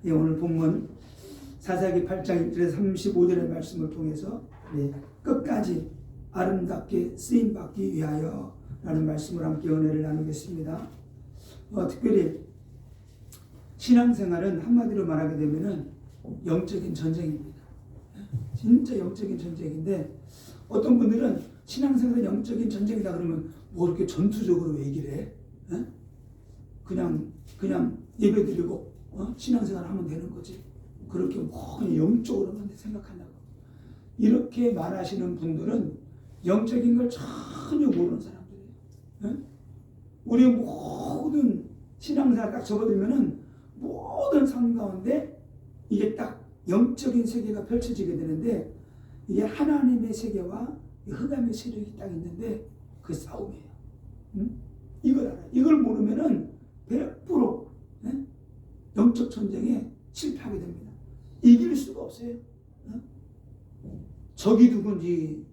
예, 오늘 본문 사사기 8장 1절에서 35절의 말씀을 통해서 끝까지 아름답게 쓰임받기 위하여 라는 말씀을 함께 은혜를 나누겠습니다. 특별히 신앙생활은 한마디로 말하게 되면은 영적인 전쟁입니다. 진짜 영적인 전쟁인데, 어떤 분들은 신앙생활은 영적인 전쟁이다 그러면 뭐 이렇게 전투적으로 얘기를 해? 그냥 예배드리고 신앙생활 하면 되는 거지. 그렇게 뭐 그냥 영적으로만 생각한다고. 이렇게 말하시는 분들은 영적인 걸 전혀 모르는 사람들이에요. 우리 모든 신앙생활 딱 접어들면은 모든 삶 가운데 이게 딱 영적인 세계가 펼쳐지게 되는데, 이게 하나님의 세계와 흑암의 세력이 딱 있는데 그 싸움이에요. 이걸 알아요. 이걸 모르면은 100% 영적 전쟁에 실패하게 됩니다. 이길 수가 없어요. 적이 누군지,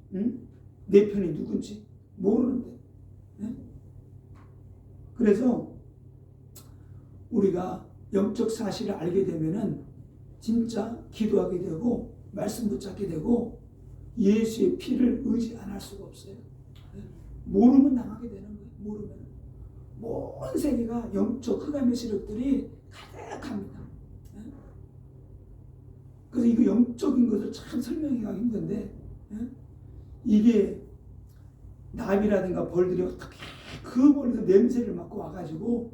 내 편이 누군지 모르는데. 그래서 우리가 영적 사실을 알게 되면은 진짜 기도하게 되고 말씀 붙잡게 되고 예수의 피를 의지 안 할 수가 없어요. 모르면 당하게 되는 거예요. 모르면 온 세계가 영적 흑암의 세력들이 가득합니다. 그래서 이거 영적인 것을 참 설명하기가 힘든데, 이게 나비라든가 벌들이 어떻게 그 멀리서 냄새를 맡고 와가지고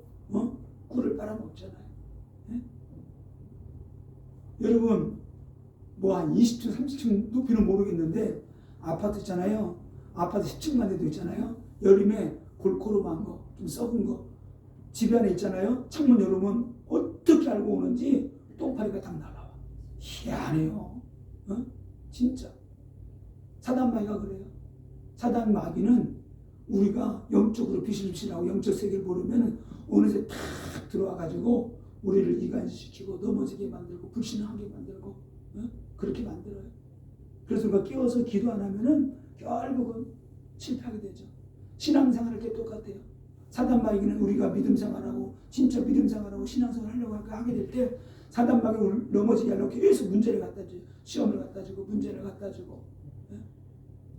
꿀을 빨아먹잖아요. 여러분 뭐 한 20층 30층 높이는 모르겠는데 아파트 있잖아요. 아파트 10층만 돼도 있잖아요. 여름에 골고루한 거, 좀 썩은 거 집 안에 있잖아요. 창문 열으면 어떻게 알고 오는지 똥파리가 딱 날라와. 희한해요. 진짜 사단마귀가 그래요. 사단마귀는 우리가 영적으로 비실비실하고 영적 세계를 모르면 어느새 탁 들어와가지고 우리를 이간시키고 넘어지게 만들고 불신하게 만들고 그렇게 만들어요. 그래서 우리가 끼워서 기도 안 하면은 결국은 실패하게 되죠. 신앙생활할 때 똑같아요. 사단마귀는 우리가 믿음 생활하고 진짜 믿음 생활하고 신앙생활 하려고 하게 될 때 사단마귀를 넘어지게 하려고 계속 문제를 갖다 줘요. 시험을 갖다 주고 문제를 갖다 주고.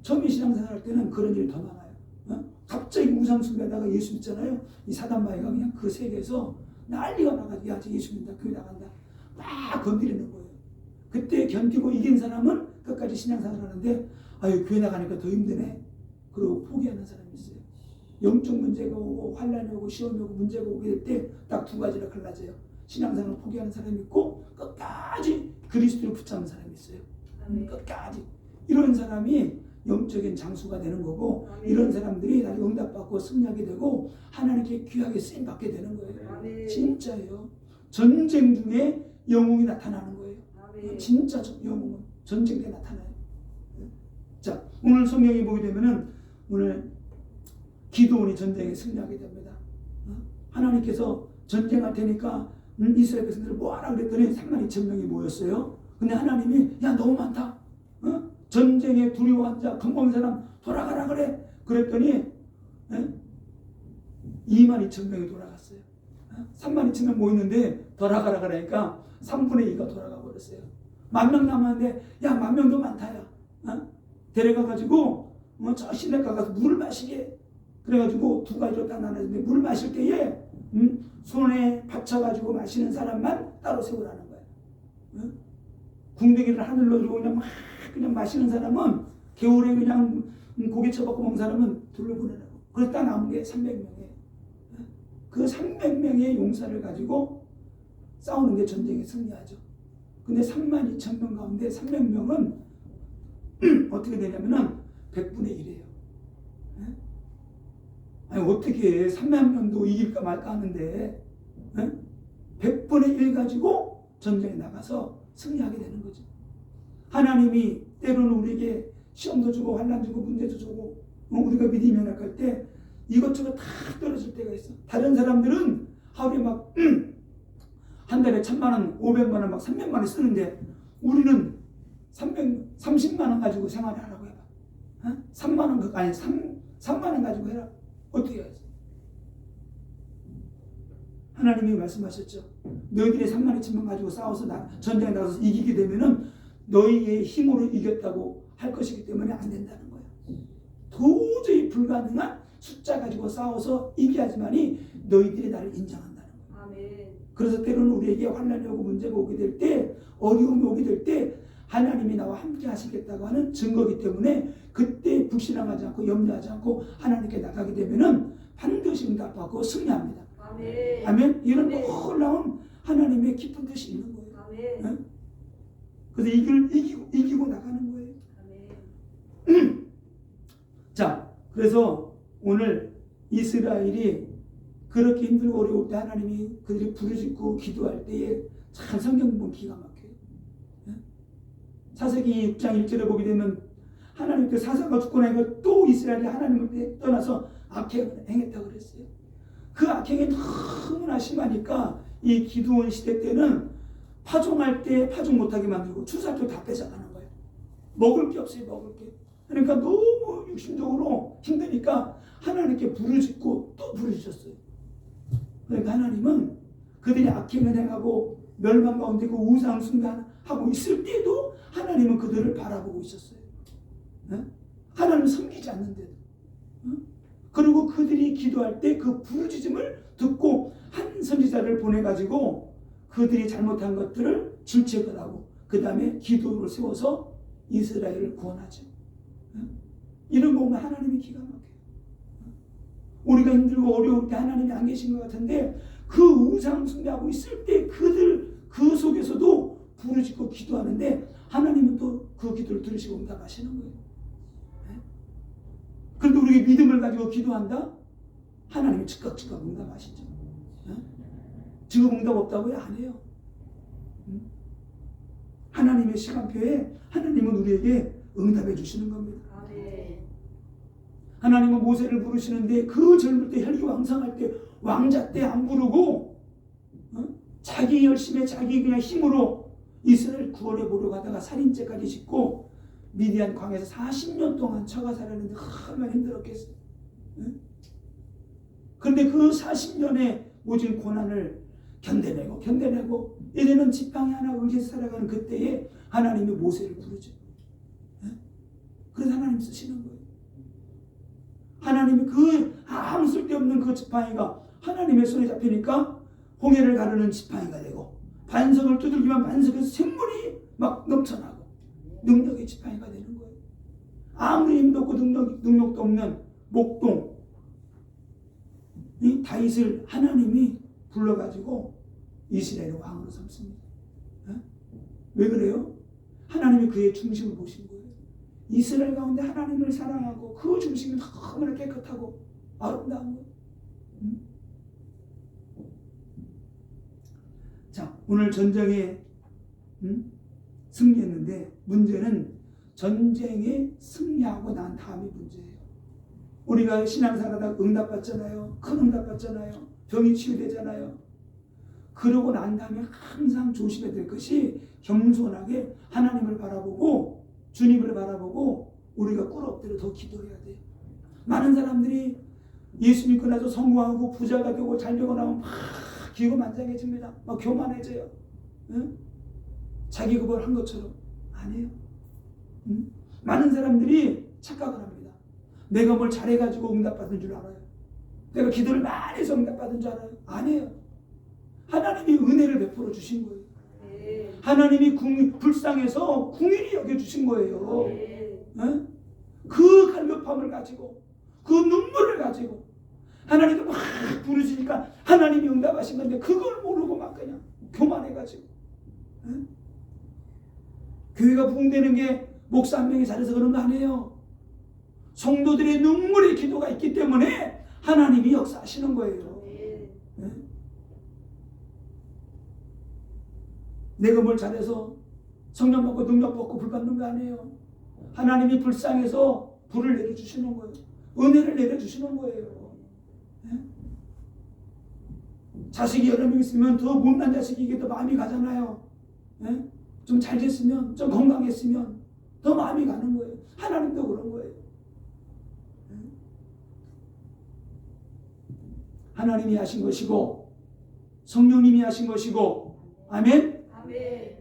처음에 신앙생활 할 때는 그런 일이 더 많아요. 갑자기 우상 숭배하다가 예수 믿잖아요. 이 사단마귀가 그냥 그 세계에서 난리가 나가지고 야, 예수 믿는다, 교회 나간다 막 건드리는 거예요. 그때 견디고 이긴 사람은 끝까지 신앙생활 하는데, 아유 교회 나가니까 더 힘드네 그러고 포기하는 사람이 있어요. 영적 문제가 오고 환란이 오고 시험이 오고 문제가 오게 될 때 딱 두 가지로 갈라져요. 신앙생활을 포기하는 사람이 있고 끝까지 그리스도를 붙잡는 사람이 있어요. 끝까지. 이런 사람이 영적인 장수가 되는 거고, 이런 사람들이 다 응답받고 승리하게 되고 하나님께 귀하게 쓰임받게 되는 거예요. 진짜예요. 전쟁 중에 영웅이 나타나는 거예요. 진짜 영웅은 전쟁 때 나타나요. 자, 오늘 성경에 보게 되면은 오늘 기드온이 전쟁에 승리하게 됩니다. 하나님께서 전쟁할 테니까 이스라엘 백성들을 뭐하라 그랬더니 32,000명이 모였어요. 근데 하나님이 야 너무 많다. 전쟁에 두려워한 자 겁먹는 사람 돌아가라 그래. 그랬더니 22,000명이 돌아갔어요. 32,000명 모였는데 돌아가라 그러니까 3분의 2가 돌아가 버렸어요. 10,000명 남았는데 야 10,000명도 많다야. 데려가가지고 저 시내가 가서 물을 마시게. 그래가지고 두 가지로 딱 나눠주는데 물 마실 때에 손에 받쳐가지고 마시는 사람만 따로 세우라는 거예요. 궁뎅이를 하늘로 들고 그냥 마시는 사람은 겨울에 그냥 고기 쳐먹고 먹는 사람은 둘러보내라고. 그래서 딱 남은 게 300명이에요. 그 300명의 용사를 가지고 싸우는 게 전쟁에 승리하죠. 근데 32,000명 가운데 300명은 어떻게 되냐면은 100분의 1이에요. 아니 어떻게 300명도 이길까 말까 하는데 100분의 1 가지고 전쟁에 나가서 승리하게 되는 거죠. 하나님이 때로는 우리에게 시험도 주고 환난 주고 문제도 주고 우리가 믿음이 연약할 때 이것저것 다 떨어질 때가 있어. 다른 사람들은 하루에 막 한 달에 1,000만 원, 500만 원, 막 300만 원 쓰는데 우리는 30만 원 가지고 생활하라고 해봐. 3만 원 아니 3만 원 가지고 해라. 어떻게 해야지? 하나님이 말씀하셨죠. 너희들이 3만 2천만 가지고 싸워서 전쟁에 나가서 이기게 되면은 너희의 힘으로 이겼다고 할 것이기 때문에 안 된다는 거예요. 도저히 불가능한 숫자 가지고 싸워서 이겨야지만이 너희들이 나를 인정한다는 거예요. 아멘. 그래서 때로는 우리에게 환난이 오고 문제가 오게 될 때, 어려움이 오게 될 때 하나님이 나와 함께 하시겠다고 하는 증거이기 때문에 그때 불신앙하지 않고 염려하지 않고 하나님께 나가게 되면은 반드시 응답하고 승리합니다. 아멘. 아멘. 이런 아멘. 놀라운 하나님의 기쁜 뜻이 있는 거예요. 아멘. 네? 그래서 이기고 나가는 거예요. 아멘. 자, 그래서 오늘 이스라엘이 그렇게 힘들고 어려울 때 하나님이 그들이 부르짖고 기도할 때에 참 성경 보면 기가 막혀요. 사사기 6장 1절에 보게 되면 하나님 때 사사가 죽고 나니까 또 이스라엘이 하나님을 떠나서 악행을 행했다고 그랬어요. 그 악행이 너무나 심하니까 이 기드온 시대 때는 파종할 때 파종 못하게 만들고 추수할 다 뺏어가는 거예요. 먹을 게 없어요. 먹을 게. 그러니까 너무 육신적으로 힘드니까 하나님께 부르짖고 또 부르짖었어요. 그러니까 하나님은 그들이 악행을 행하고 멸망 가운데 그 우상 숭배하고 있을 때도 하나님은 그들을 바라보고 있었어요. 네? 하나님은 섬기지 않는데도. 그리고 그들이 기도할 때 그 부르짖음을 듣고 한 선지자를 보내가지고 그들이 잘못한 것들을 질책을 하고 그 다음에 기도를 세워서 이스라엘을 구원하죠. 이런 거 보면 하나님이 기가 막혀요. 우리가 힘들고 어려울 때 하나님이 안 계신 것 같은데 그 우상 숭배하고 있을 때 그들 그 속에서도 부르짖고 기도하는데 하나님은 또 그 기도를 들으시고 응답하시는 거예요. 그런데 우리가 믿음을 가지고 기도한다? 하나님이 즉각 응답하시죠. 지금 응답 없다고요? 안 해요. 하나님의 시간표에 하나님은 우리에게 응답해 주시는 겁니다. 하나님은 모세를 부르시는데 그 젊을 때 혈기왕성할 때 왕자 때 안 부르고 자기 열심에 자기 그냥 힘으로 이스라엘 구원해 보려고 하다가 살인죄까지 짓고 미디안 광에서 40년 동안 처가 살았는데 얼마나 힘들었겠어요. 그런데 그 40년의 모진 고난을 견뎌내고 이제는 지팡이 하나 의지해서 살아가는 그때에 하나님이 모세를 부르죠. 그래서 하나님 쓰시는 거예요. 하나님이 그 아무 쓸데없는 그 지팡이가 하나님의 손에 잡히니까 홍해를 가르는 지팡이가 되고 반석을 두들기만 반석에서 샘물이 막 넘쳐나고 능력의 지팡이가 되는 거예요. 아무리 힘도 없고 능력도 없는 목동 이 다윗을 하나님이 불러가지고 이스라엘의 왕으로 삼습니다. 왜 그래요? 하나님이 그의 중심을 보신 거예요. 이스라엘 가운데 하나님을 사랑하고 그 중심이 너무나 깨끗하고 아름다운 거예요. 자, 오늘 전쟁에 승리했는데 문제는 전쟁에 승리하고 난 다음이 문제예요. 우리가 신앙생활하다가 응답받잖아요. 큰 응답받잖아요. 병이 치유되잖아요. 그러고 난 다음에 항상 조심해야 될 것이 겸손하게 하나님을 바라보고 주님을 바라보고 우리가 꿇어 엎드려 더 기도해야 돼요. 많은 사람들이 예수 믿고 나서 성공하고 부자가 되고 잘 되고 나면 막 기고만장해집니다. 막 교만해져요. 응? 자기 그걸 한 것처럼 아니에요. 응? 많은 사람들이 착각을 합니다. 내가 뭘 잘해가지고 응답받은 줄 알아요. 내가 기도를 많이 해서 응답받은 줄 알아요. 아니에요. 하나님이 은혜를 베풀어 주신 거예요. 하나님이 불쌍해서 궁일이 여겨주신 거예요. 응? 그 갈급함을 가지고 그 눈물을 가지고 하나님도 막 부르시니까 하나님이 응답하신 건데 그걸 모르고 막 그냥 교만해가지고 응? 교회가 부흥되는 게 목사 한 명이 잘해서 그런 거 아니에요. 성도들의 눈물의 기도가 있기 때문에 하나님이 역사하시는 거예요. 응? 내가 뭘 잘해서 성령 받고 능력 받고 불 받는 거 아니에요. 하나님이 불쌍해서 불을 내려주시는 거예요. 은혜를 내려주시는 거예요. 자식이 여러 명 있으면 더 못난 자식에게 더 마음이 가잖아요. 좀 잘 됐으면, 좀 건강했으면 더 마음이 가는 거예요. 하나님도 그런 거예요. 하나님이 하신 것이고 성령님이 하신 것이고, 아멘. 아멘.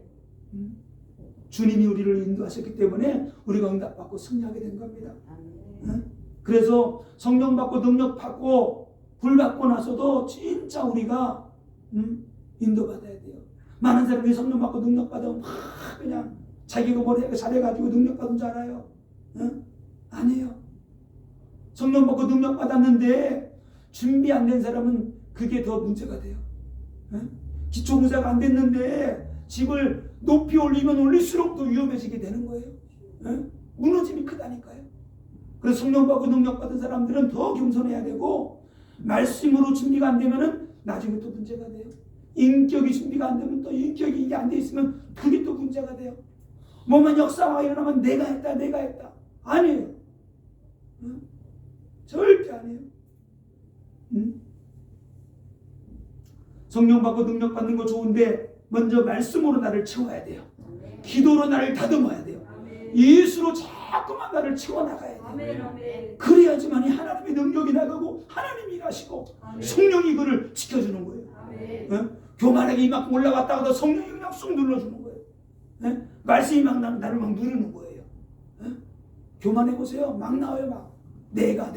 주님이 우리를 인도하셨기 때문에 우리가 응답받고 승리하게 된 겁니다. 아멘. 그래서 성령 받고 능력 받고 불 받고 나서도 진짜 우리가 인도받아야 돼요. 많은 사람들이 성령 받고 능력 받으면 막 그냥 자기가 뭘 잘해가지고 능력 받은 줄 알아요. 아니에요. 성령 받고 능력 받았는데 준비 안 된 사람은 그게 더 문제가 돼요. 기초무사가 안 됐는데 집을 높이 올리면 올릴수록 더 위험해지게 되는 거예요. 무너짐이 크다니까요. 그래서 성령 받고 능력 받은 사람들은 더 겸손해야 되고, 말씀으로 준비가 안 되면은 나중에 또 문제가 돼요. 인격이 준비가 안 되면 또 인격이 이게 안 돼 있으면 그게 또 문제가 돼요. 뭐만 역사가 일어나면 내가 했다. 아니에요. 절대 아니에요. 성령 받고 능력 받는 거 좋은데 먼저 말씀으로 나를 채워야 돼요. 기도로 나를 다듬어야 돼요. 예수로 자꾸만 나를 채워나가야 돼요. 아멘. 아멘. 그래야지만이 하나님의 능력이 나가고 하나님이 일하시고 성령이 그를 지켜주는 거예요. 아멘. 교만하게 이만큼 올라갔다 하다 성령이 그냥 쑥 눌러주는 거예요. 말씀이 막 나를 막 누르는 거예요. 교만해 보세요. 막 나와요. 막 내가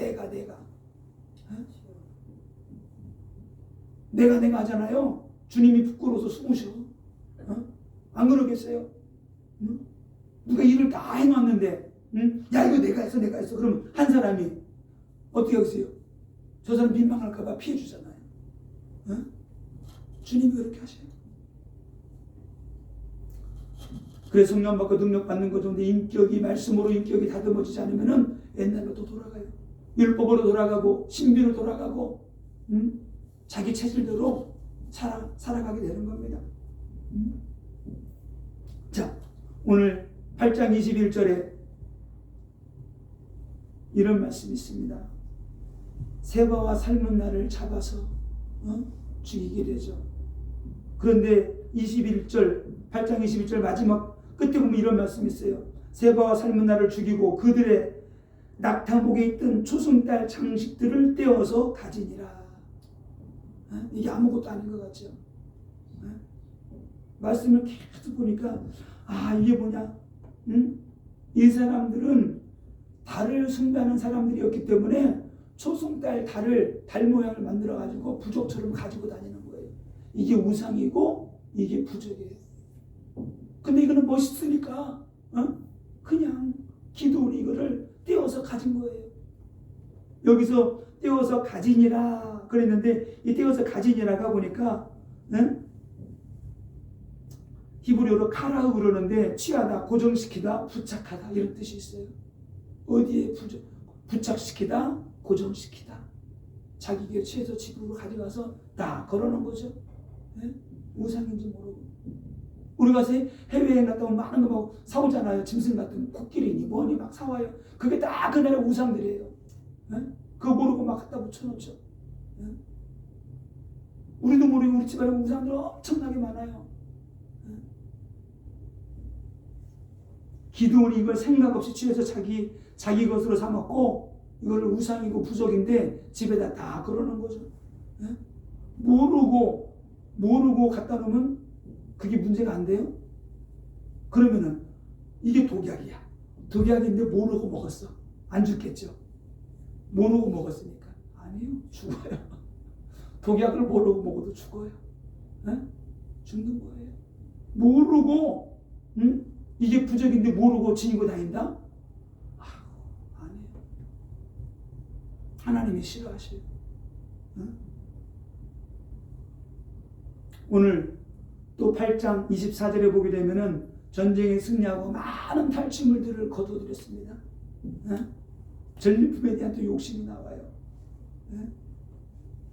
하잖아요. 주님이 부끄러워서 숨으셔. 안 그러겠어요? 누가 일을 다 해놨는데, 야 이거 내가 했어. 그러면 한 사람이 어떻게 하겠어요? 저 사람 민망할까봐 피해주잖아요. 주님이 그렇게 하셔요. 그래서 성령 받고 능력 받는 거 좋은데 인격이 말씀으로 인격이 다듬어지지 않으면은 옛날로 또 돌아가요. 율법으로 돌아가고 신비로 돌아가고 자기 체질대로 살아가게 되는 겁니다. 자, 오늘 8장 21절에 이런 말씀이 있습니다. 세바와 삶은 나를 잡아서 죽이게 되죠. 그런데 8장 21절 마지막 끝에 보면 이런 말씀이 있어요. 세바와 삶은 나를 죽이고 그들의 낙타목에 있던 초승달 장식들을 떼어서 가지니라. 이게 아무것도 아닌 것 같죠. 말씀을 계속 보니까 이게 뭐냐? 이 사람들은 달을 숭배하는 사람들이었기 때문에 초승달 달 모양을 만들어 가지고 부족처럼 가지고 다니는 거예요. 이게 우상이고 이게 부족이에요. 근데 이거는 멋있으니까 그냥 기도원이 이거를 떼어서 가진 거예요. 여기서 떼어서 가지니라 그랬는데 이 떼어서 가지니라가 보니까 히브리어로 카라우 그러는데 취하다, 고정시키다, 부착하다 이런 뜻이 있어요. 어디에 부착시키다, 고정시키다. 자기 곁에서 집으로 가져가서 다 걸어놓은 거죠. 우상인지 모르고. 우리 가서 해외여행 갔다 오면 많은 거 막 사오잖아요. 짐승 같은 코끼리니 뭐니 막 사와요. 그게 다 그 나라 우상들이에요. 그거 모르고 막 갖다 붙여놓죠. 우리도 모르고 우리 집안에 우상들 엄청나게 많아요. 기드온이 이걸 생각 없이 취해서 자기 것으로 삼았고 이걸 우상이고 부족인데 집에다 다 걸어놓은 거죠. 모르고 갖다 놓으면 그게 문제가 안 돼요? 그러면은 이게 독약이야. 독약인데 모르고 먹었어. 안 죽겠죠? 모르고 먹었으니까. 아니요. 죽어요. 독약을 모르고 먹어도 죽어요. 죽는 거예요. 모르고 이게 부적인데 모르고 지니고 다닌다? 아니에요. 하나님이 싫어하셔요. 오늘 또 8장 24절에 보게 되면은 전쟁에 승리하고 많은 탈취물들을 거둬들였습니다. 전리품에 대한 또 욕심이 나와요.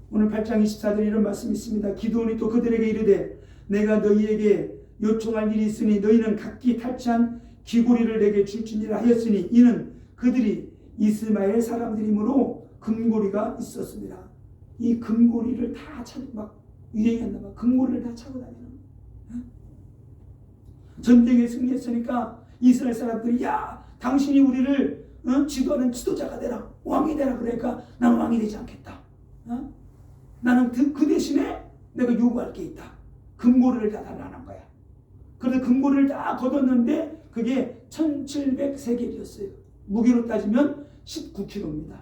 오늘 8장 24절에 이런 말씀이 있습니다. 기드온이 또 그들에게 이르되 내가 너희에게 요청할 일이 있으니 너희는 각기 탈취한 귀고리를 내게 줄지니라 하였으니 이는 그들이 이스마엘 사람들이므로 금고리가 있었습니다. 이 금고리를 다 차고 막 유행했나 봐. 금고리를 다 차고 다니는 거예요. 전쟁에 승리했으니까 이스라엘 사람들이 야 당신이 우리를 지도하는 지도자가 되라, 왕이 되라. 그러니까 나는 왕이 되지 않겠다. 나는 그 대신에 내가 요구할 게 있다. 금고리를 다 달라는 거야. 그래서 금고리를 다 걷었는데 그게 1700세겔이었어요. 무게로 따지면 19kg입니다.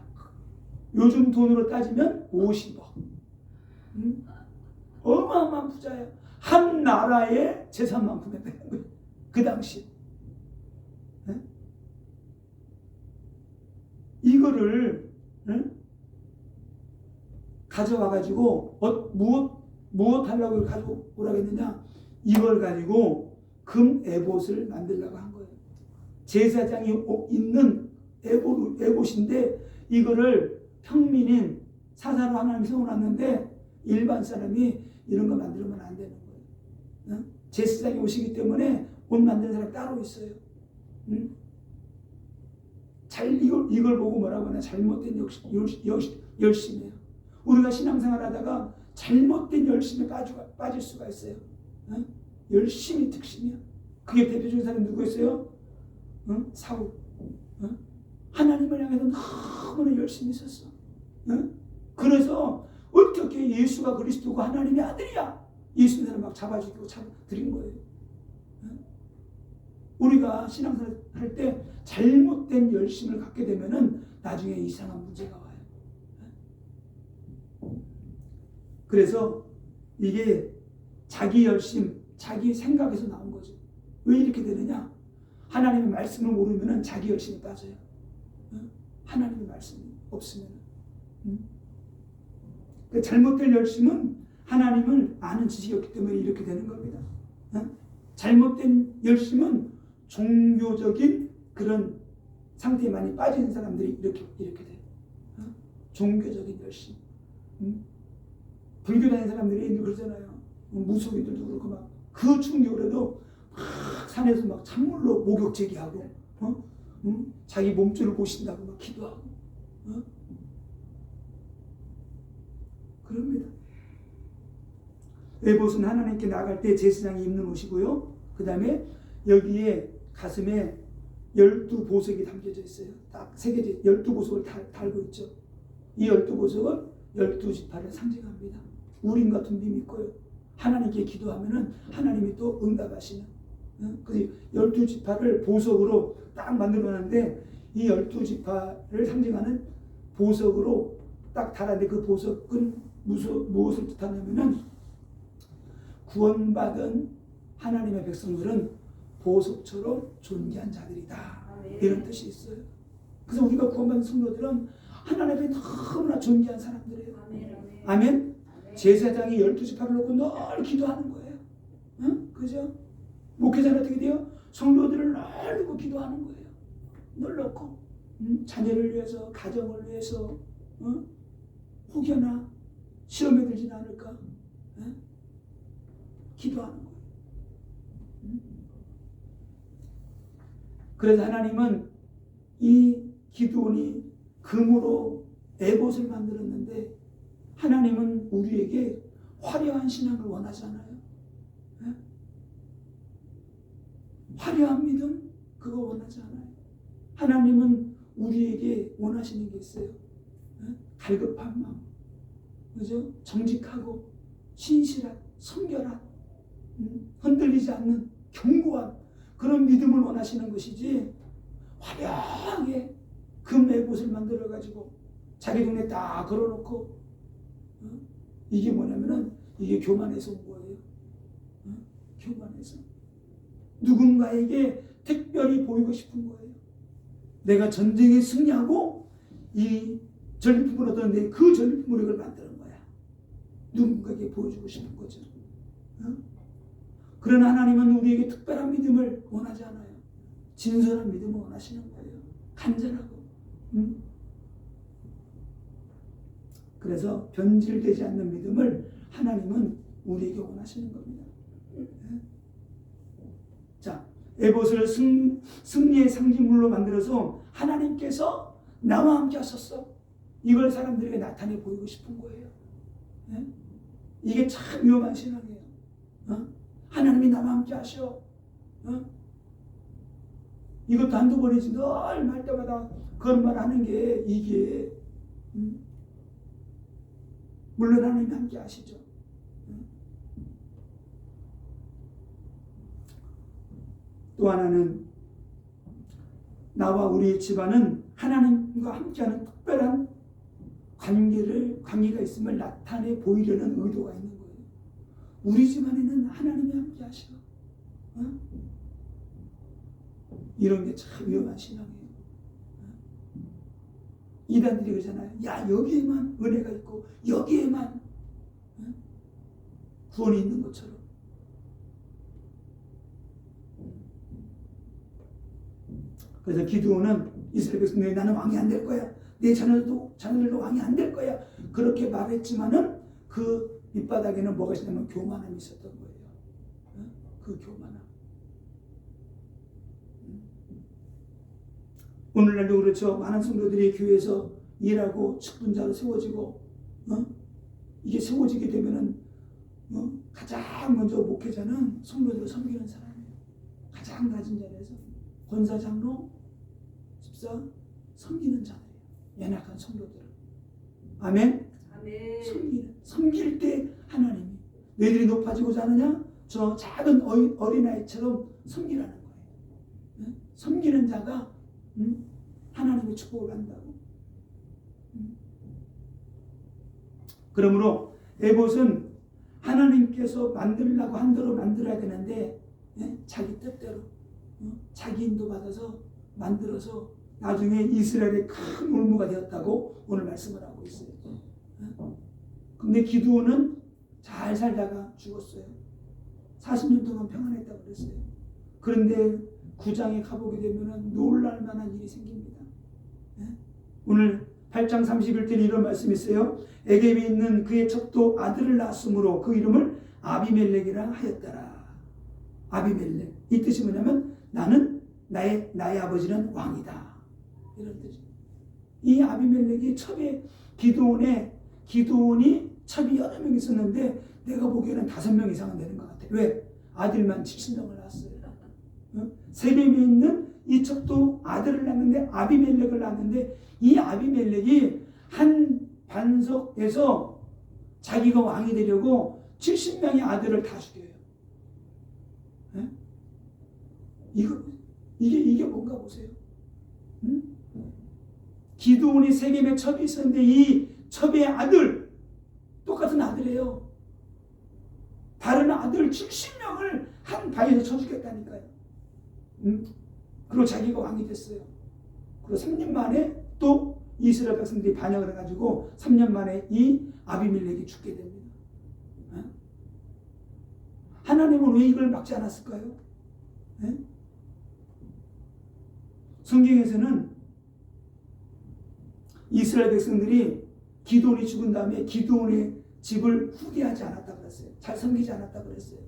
요즘 돈으로 따지면 50억. 어마어마한 부자예요. 한 나라의 재산만큼 했다는 거예요. 그 당시. 네? 이거를 가져와가지고 무엇 하려고 가져오라고 했느냐? 이걸 가지고 금 에봇을 만들려고 한 거예요. 제사장이 있는 에봇인데 이거를 평민인 사사로 하나님 세워놨는데 일반 사람이 이런 거 만들면 안 되는 거예요. 제사장이 오시기 때문에 옷 만드는 사람이 따로 있어요. 이걸 보고 뭐라고 하나? 잘못된 열심이에요. 우리가 신앙생활 하다가 잘못된 열심에 빠질 수가 있어요. 열심이 특심이야. 그게 대표적인 사람이 누구였어요? 사울. 하나님을 향해서 너무나 열심히 있었어. 그래서 어떻게 예수가 그리스도고 하나님의 아들이야. 예수님을 막 잡아주고 드린 거예요. 우리가 신앙생활 할 때 잘못된 열심을 갖게 되면은 나중에 이상한 문제가 와요. 그래서 이게 자기 열심, 자기 생각에서 나온 거죠. 왜 이렇게 되느냐? 하나님의 말씀을 모르면은 자기 열심이 빠져요. 하나님의 말씀이 없으면. 잘못된 열심은 하나님을 아는 지식이었기 때문에 이렇게 되는 겁니다. 잘못된 열심은 종교적인 그런 상태에 많이 빠진 사람들이 이렇게 돼요. 종교적인 열심. 불교 다니는 사람들이 그러잖아요. 무속인들도 그렇고 막 그 충격으로도 막 산에서 막 찬물로 목욕 제기하고 자기 몸줄을 보신다고 막 기도하고 그럽니다. 에봇은 하나님께 나갈 때 제사장이 입는 옷이고요. 그 다음에 여기에 가슴에 12보석이 담겨져 있어요. 딱 새겨져 12보석을 달고 있죠. 이 12보석은 12지파를 상징합니다. 우림 같은 힘이 있고요. 하나님께 기도하면은 하나님이 또 응답하시는. 그래서 12지파를 보석으로 딱 만들어놨는데 이 12지파를 상징하는 보석으로 딱 달았는데 그 보석은 무엇을 뜻하냐면은 구원받은 하나님의 백성들은 보석처럼 존귀한 자들이다. 이런 뜻이 있어요. 그래서 우리가 구원받은 성도들은 하나님 앞에 너무나 존귀한 사람들이에요. 아멘. 제사장이 12지파를 놓고 늘 기도하는 거예요. 그죠? 목회자는 어떻게 돼요? 성도들을 늘 놓고 기도하는 거예요. 늘 놓고 자녀를 위해서, 가정을 위해서, 혹여나 시험에 들진 않을까 기도하는 거예요. 그래서 하나님은 이 기드온이 금으로 에봇을 만들었는데 하나님은 우리에게 화려한 신앙을 원하잖아요. 화려한 믿음 그거 원하지 않아요. 하나님은 우리에게 원하시는 게 있어요. 갈급한 마음, 그죠? 정직하고 신실한, 성결한, 흔들리지 않는 견고한 그런 믿음을 원하시는 것이지 화려하게 금 에봇을 만들어 가지고 자기 동네 딱 걸어놓고 이게 뭐냐면은 이게 교만해서 온 거예요. 교만해서 누군가에게 특별히 보이고 싶은 거예요. 내가 전쟁에 승리하고 이 전리품을 얻었는데 그 전리품으로 이걸 만드는 거야. 누군가에게 보여주고 싶은 거죠. 그러나 하나님은 우리에게 특별한 믿음을 원하지 않아요. 진솔한 믿음을 원하시는 거예요. 간절하고. 그래서 변질되지 않는 믿음을 하나님은 우리에게 원하시는 겁니다. 자, 에봇을 승리의 상징물로 만들어서 하나님께서 나와 함께 하셨어. 이걸 사람들에게 나타내 보이고 싶은 거예요. 이게 참 위험한 신앙이에요. 하나님이 나와 함께 하셔. 이것도 한두 번이지 늘 말 때마다 그런 말 하는 게 이게 물론 하나님이 함께 하시죠. 또 하나는 나와 우리 집안은 하나님과 함께하는 특별한 관계가 있음을 나타내 보이려는 의도가 있는 거예요. 우리 집안에는 하나님이 함께 하시고, 이런 게 참 위험한 신앙이에요. 이단들이 그러잖아요. 야, 여기에만 은혜가 있고 여기에만 구원이 있는 것처럼. 그래서 기드온은 이스라엘 백성들이 나는 왕이 안 될 거야, 내 자녀들도 왕이 안 될 거야, 그렇게 말했지만은 그 밑바닥에는 뭐가 있었냐면 교만함이 있었던 거예요. 그 교만함. 오늘날도 그렇죠. 많은 성도들이 교회에서 일하고 직분자로 세워지고, 이게 세워지게 되면은 가장 먼저 목회자는 성도들을 섬기는 사람이에요. 가장 낮은 자리에서 권사, 장로, 집사 섬기는 자예요. 연약한 성도들을. 아멘. 아멘. 섬길 때 하나님이 너희들이 높아지고자 하느냐? 저 작은 어린아이처럼 섬기라는 거예요. 섬기는 자가 하나님의 축복을 한다고. 그러므로 에봇은 하나님께서 만들려고 한 대로 만들어야 되는데 자기 뜻대로 자기 인도 받아서 만들어서 나중에 이스라엘의 큰 올무가 되었다고 오늘 말씀을 하고 있어요. 근데 기드온은 잘 살다가 죽었어요. 40년 동안 평안했다고 그랬어요. 그런데 9장에 가보게 되면 놀랄 만한 일이 생깁니다. 오늘 8장 31절에 이런 말씀이 있어요. 에겝에 있는 그의 첩도 아들을 낳았으므로 그 이름을 아비멜렉이라 하였더라. 아비멜렉, 이 뜻이 뭐냐면 나는 나의 아버지는 왕이다, 이런 뜻입니다. 이 아비멜렉이 첩에 기드온이 첩이 여러 명 있었는데 내가 보기에는 5명 이상은 되는 것 같아요. 왜? 아들만 70명을 낳았어요. 세겜에 있는 이 첩도 아들을 낳는데 아비멜렉을 낳는데 이 아비멜렉이 한 반석에서 자기가 왕이 되려고 70명의 아들을 다 죽여요. 이게 뭔가 보세요. 기드온이 세겜에 첩이 있었는데 이 첩의 아들, 똑같은 아들이에요. 다른 아들 70명을 한 바위에서 쳐 죽였다니까요. 그리고 자기가 왕이 됐어요. 그리고 3년 만에 또 이스라엘 백성들이 반역을 해가지고 3년 만에 이 아비멜렉이 죽게 됩니다. 하나님은 왜 이걸 막지 않았을까요? 성경에서는 이스라엘 백성들이 기드온이 죽은 다음에 기드온의 집을 후대하지 않았다고 그랬어요. 잘 섬기지 않았다고 그랬어요.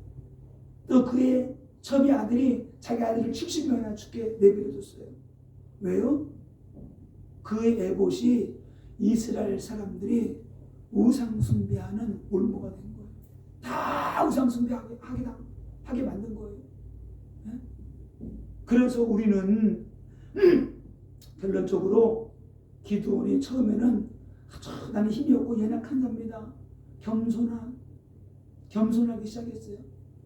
또 그의 첩의 아들이 자기 아들을 70명이나 죽게 내버려뒀어요. 왜요? 그의 에봇이 이스라엘 사람들이 우상 숭배하는 올무가 된 거예요. 다 우상 숭배하게 만든 거예요. 그래서 우리는 결론적으로 기드온이 처음에는 나는 힘이 없고 연약한 자입니다. 겸손하기 시작했어요.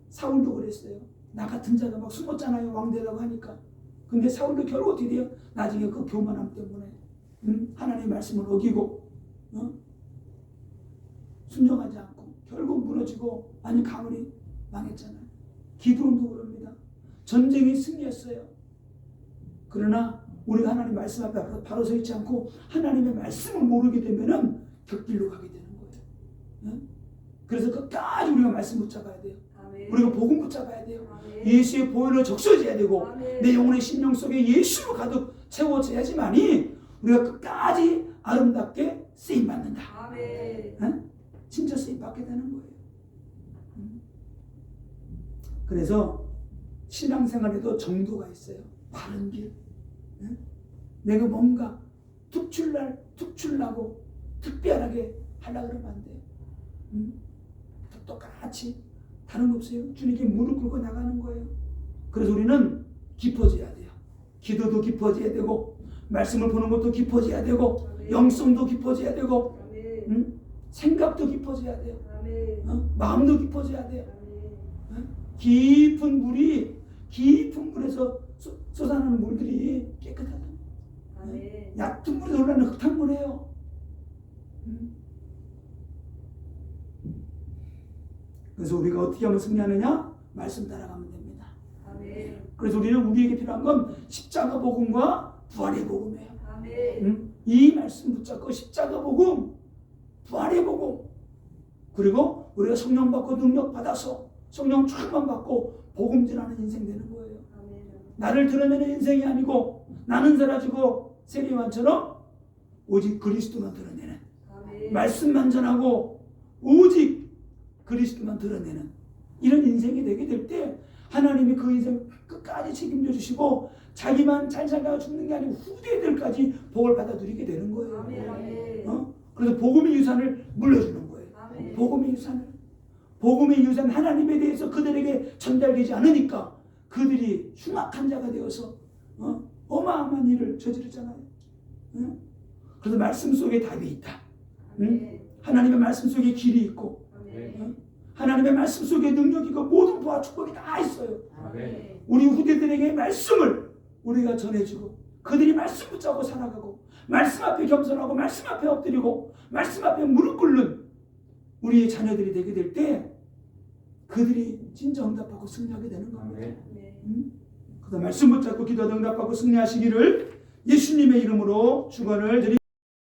사울도 그랬어요. 나 같은 자가 막 숨었잖아요. 왕 되라고 하니까. 근데 사울도 결국 어떻게 돼요? 나중에 그 교만함 때문에 하나님의 말씀을 어기고 순종하지 않고 결국 무너지고 아니 가문이 망했잖아요. 기드온도 그럽니다. 전쟁이 승리했어요. 그러나 우리가 하나님 말씀 앞에 바로 서 있지 않고 하나님의 말씀을 모르게 되면은 격길로 가게 되는 거예요. 그래서 끝까지 우리가 말씀 붙잡아야 돼요. 아멘. 우리가 복음 붙잡아야 돼요. 아멘. 예수의 보혈로 적셔져야 되고 아멘. 내 영혼의 심령 속에 예수로 가득 채워져야지만이 우리가 끝까지 아름답게 쓰임받는다. 아멘. 진짜 쓰임받게 되는 거예요. 그래서 신앙생활에도 정도가 있어요. 바른 길. 내가 뭔가 특출나고 특별하게 하려고 그러면 안 돼요. 똑같이 다른 거 없어요. 주님께 무릎 꿇고 나가는 거예요. 그래서 우리는 깊어져야 돼요. 기도도 깊어져야 되고 말씀을 보는 것도 깊어져야 되고 아멘. 영성도 깊어져야 되고 아멘. 생각도 깊어져야 돼요. 아멘. 마음도 깊어져야 돼요. 아멘. 깊은 물이 깊은 물에서 솟아나는 물들이 깨끗하다. 아멘. 얕은 물에서 올라오는 흙탕물이에요. 그래서 우리가 어떻게 하면 승리하느냐? 말씀 따라가면 됩니다. 아멘. 그래서 우리는 우리에게 필요한 건 십자가 복음과 부활의 복음이에요. 아멘. 이 말씀 붙잡고 십자가 복음, 부활의 복음, 그리고 우리가 성령 받고 능력 받아서 성령 충만 받고 복음 전하는 인생 되는 거예요. 아멘. 나를 드러내는 인생이 아니고 나는 사라지고 세리완처럼 오직 그리스도만 드러내는, 아멘. 말씀만 전하고 오직 그리스도만 드러내는 이런 인생이 되게 될 때 하나님이 그 인생 끝까지 책임져 주시고 자기만 잘 살다가 죽는 게 아니고 후대들까지 복을 받아 누리게 되는 거예요. 아멘. 아멘. 그래서 복음의 유산을 물려주는 거예요. 아멘. 복음의 유산을. 복음의 유산 하나님에 대해서 그들에게 전달되지 않으니까 그들이 흉악한 자가 되어서 어마어마한 일을 저지르잖아요. 그래서 말씀 속에 답이 있다. 아멘. 하나님의 말씀 속에 길이 있고 아멘. 하나님의 말씀 속에 능력이 있고 모든 부와 축복이 다 있어요. 아멘. 우리 후대들에게 말씀을 우리가 전해주고 그들이 말씀 붙잡고 살아가고 말씀 앞에 겸손하고 말씀 앞에 엎드리고 말씀 앞에 무릎 꿇는 우리의 자녀들이 되게 될 때 그들이 진짜 응답받고 승리하게 되는 겁니다. 아멘. 그래서 말씀 붙잡고 기도하다 응답받고 승리하시기를 예수님의 이름으로 축원을 드립니다.